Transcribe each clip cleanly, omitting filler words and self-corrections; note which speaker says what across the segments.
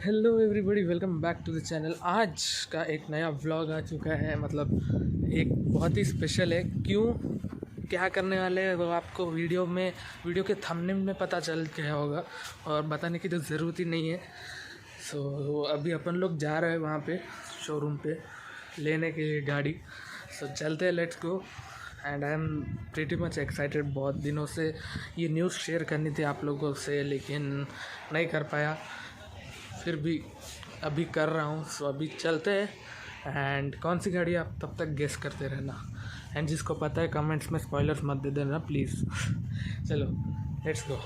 Speaker 1: Hello everybody, welcome back to the channel. आज का एक नया व्लॉग आ चुका है। मतलब एक बहुत ही स्पेशल है। क्यों, क्या करने वाले हैं वो आपको वीडियो के थंबनेल में पता चल गया होगा और बताने की तो ज़रूरत ही नहीं है। सो अभी अपन लोग जा रहे हैं वहाँ पे शोरूम पे लेने के लिए गाड़ी। सो चलते हैं, let's go. And I am pretty much excited. बहुत दिनों से ये न्यूज़ शेयर करनी थी आप लोगों से, लेकिन नहीं कर पाया। फिर भी अभी कर रहा हूँ। सो अभी चलते हैं। एंड कौन सी गाड़ी आप तब तक गेस करते रहना। एंड जिसको पता है कमेंट्स में स्पॉयलर्स मत दे देना प्लीज़। चलो लेट्स गो।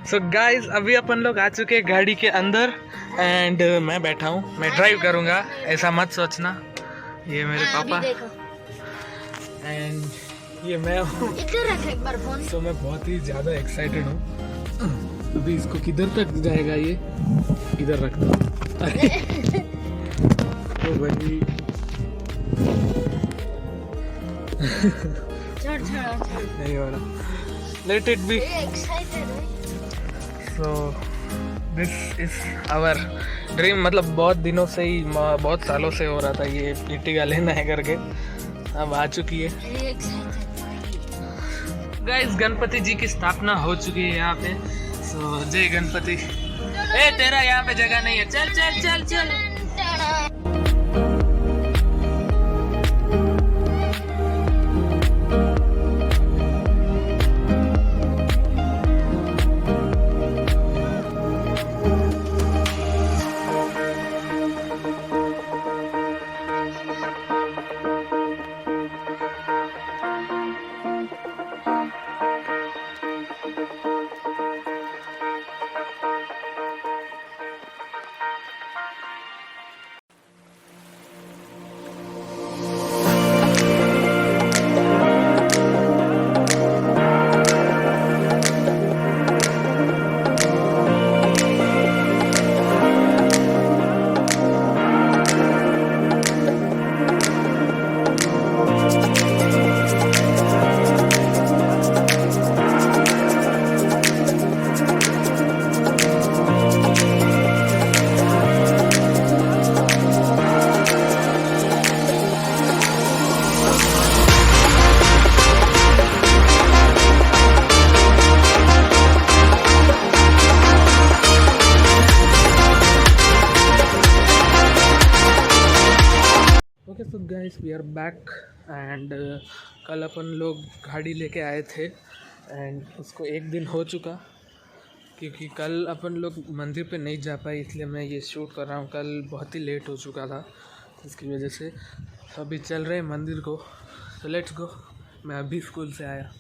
Speaker 1: सो गाइज अभी अपन लोग आ चुके हैं गाड़ी के अंदर। एंड मैं बैठा हूँ, मैं ड्राइव करूँगा, ऐसा मत सोचना। ये मेरे पापा एंड ये मैं हूँ। तो मैं बहुत ही ज़्यादा एक्साइटेड हूँ। अभी इसको किधर तक जाएगा, ये इधर रख दो। अरे तो भाई नहीं हो रहा, let it be. So this is our dream. मतलब बहुत दिनों से ही, बहुत सालों से हो रहा था ये इर्टिगा लेना है करके। अब आ चुकी है गाइस। गणपति जी की स्थापना हो चुकी है यहाँ पे। सो जय गणपति। ए तेरा यहाँ पे जगह नहीं है, चल चल चल चल। Okay so guys, we are back. And कल अपन लोग गाड़ी लेके आए थे एंड उसको एक दिन हो चुका, क्योंकि कल अपन लोग मंदिर पे नहीं जा पाए, इसलिए मैं ये शूट कर रहा हूँ। कल बहुत ही लेट हो चुका था, इसकी वजह से अभी चल रहे हैं मंदिर को। तो लेट्स गो। मैं अभी स्कूल से आया।